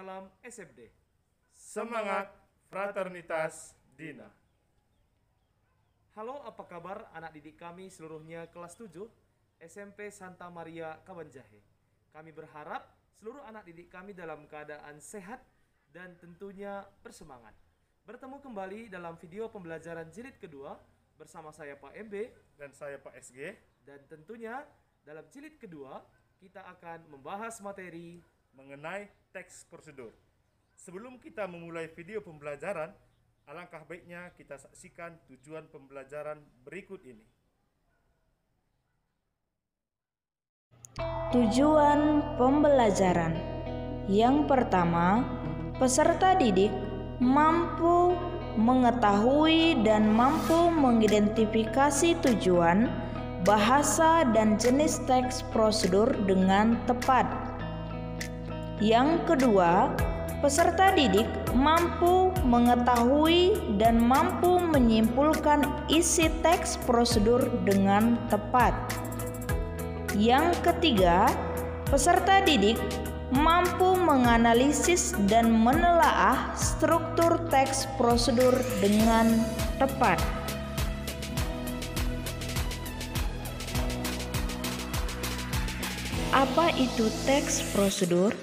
Salam SMD. Semangat Fraternitas Dina. Halo, apa kabar anak didik kami seluruhnya kelas 7 SMP Santa Maria Kabanjahe. Kami berharap seluruh anak didik kami dalam keadaan sehat dan tentunya bersemangat. Bertemu kembali dalam video pembelajaran jilid kedua bersama saya Pak MB Dan saya Pak SG. dan tentunya dalam jilid kedua kita akan membahas materi Mengenai teks prosedur. Sebelum kita memulai video pembelajaran, alangkah baiknya kita saksikan tujuan pembelajaran berikut ini. Tujuan pembelajaran. Yang pertama, peserta didik mampu mengetahui dan mampu mengidentifikasi tujuan, bahasa, dan jenis teks prosedur dengan tepat. Yang kedua, peserta didik mampu mengetahui dan mampu menyimpulkan isi teks prosedur dengan tepat. Yang ketiga, peserta didik mampu menganalisis dan menelaah struktur teks prosedur dengan tepat. Apa itu teks prosedur?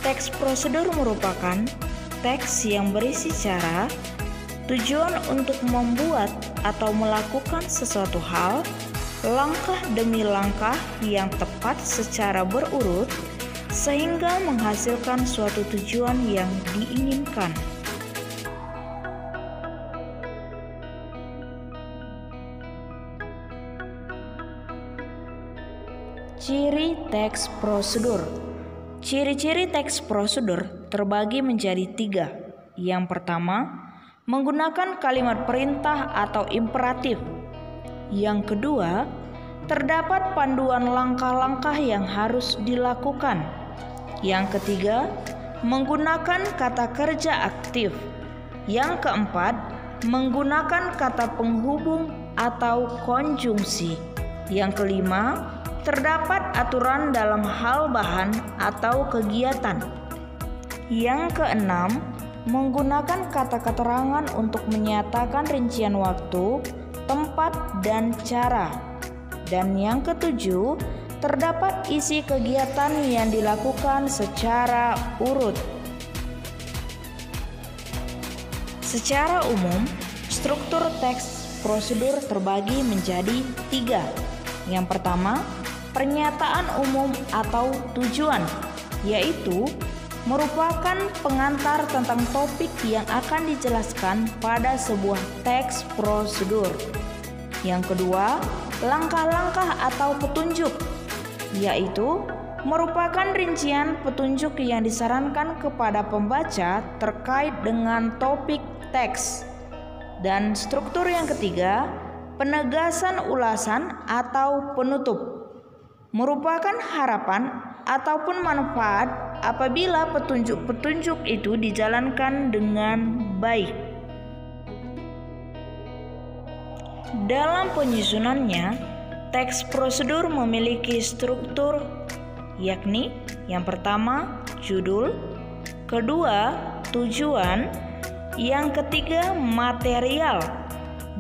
Teks prosedur merupakan teks yang berisi cara, tujuan untuk membuat atau melakukan sesuatu hal, langkah demi langkah yang tepat secara berurut, sehingga menghasilkan suatu tujuan yang diinginkan. Ciri teks prosedur. Ciri-ciri teks prosedur terbagi menjadi 3. Yang pertama, menggunakan kalimat perintah atau imperatif. Yang kedua, terdapat panduan langkah-langkah yang harus dilakukan. Yang ketiga, menggunakan kata kerja aktif. Yang keempat, menggunakan kata penghubung atau konjungsi. Yang kelima, terdapat aturan dalam hal bahan atau kegiatan. Yang keenam, menggunakan kata keterangan untuk menyatakan rincian waktu, tempat, dan cara. Dan yang ketujuh, terdapat isi kegiatan yang dilakukan secara urut. Secara umum, struktur teks prosedur terbagi menjadi 3. Yang pertama, pernyataan umum atau tujuan, yaitu merupakan pengantar tentang topik yang akan dijelaskan pada sebuah teks prosedur. Yang kedua, langkah-langkah atau petunjuk, yaitu merupakan rincian petunjuk yang disarankan kepada pembaca terkait dengan topik teks. Dan struktur yang ketiga, penegasan ulasan atau penutup, merupakan harapan ataupun manfaat apabila petunjuk-petunjuk itu dijalankan dengan baik. Dalam penyusunannya, teks prosedur memiliki struktur, yakni yang pertama judul, kedua tujuan, yang ketiga material,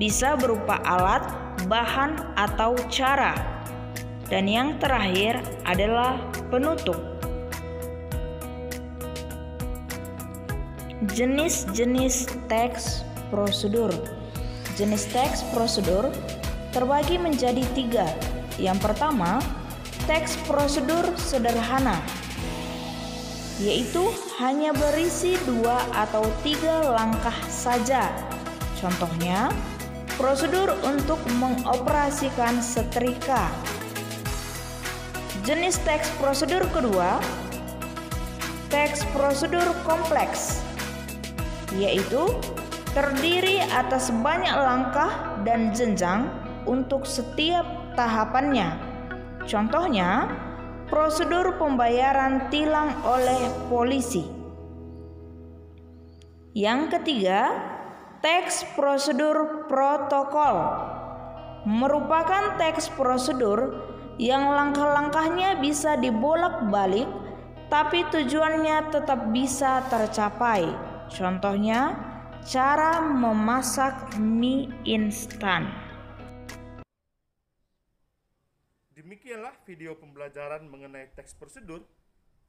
bisa berupa alat, bahan, atau cara. Dan yang terakhir adalah penutup. Jenis-jenis teks prosedur. Jenis teks prosedur terbagi menjadi 3. Yang pertama, teks prosedur sederhana, yaitu hanya berisi 2 atau 3 langkah saja. Contohnya, prosedur untuk mengoperasikan setrika. Jenis teks prosedur kedua, teks prosedur kompleks, yaitu terdiri atas banyak langkah dan jenjang untuk setiap tahapannya. Contohnya, prosedur pembayaran tilang oleh polisi. Yang ketiga, teks prosedur protokol, merupakan teks prosedur yang langkah-langkahnya bisa dibolak-balik tapi tujuannya tetap bisa tercapai. Contohnya, cara memasak mie instan. Demikianlah video pembelajaran mengenai teks prosedur.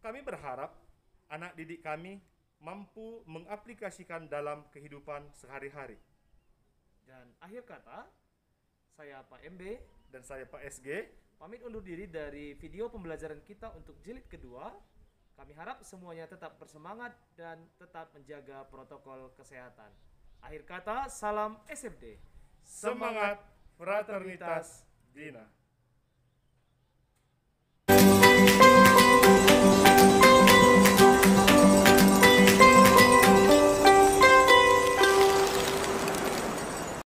Kami berharap anak didik kami mampu mengaplikasikan dalam kehidupan sehari-hari. Dan akhir kata, saya Pak MB Dan saya Pak SG. pamit undur diri dari video pembelajaran kita untuk jilid kedua. Kami harap semuanya tetap bersemangat dan tetap menjaga protokol kesehatan. Akhir kata, salam SMD. Semangat, fraternitas, Dina.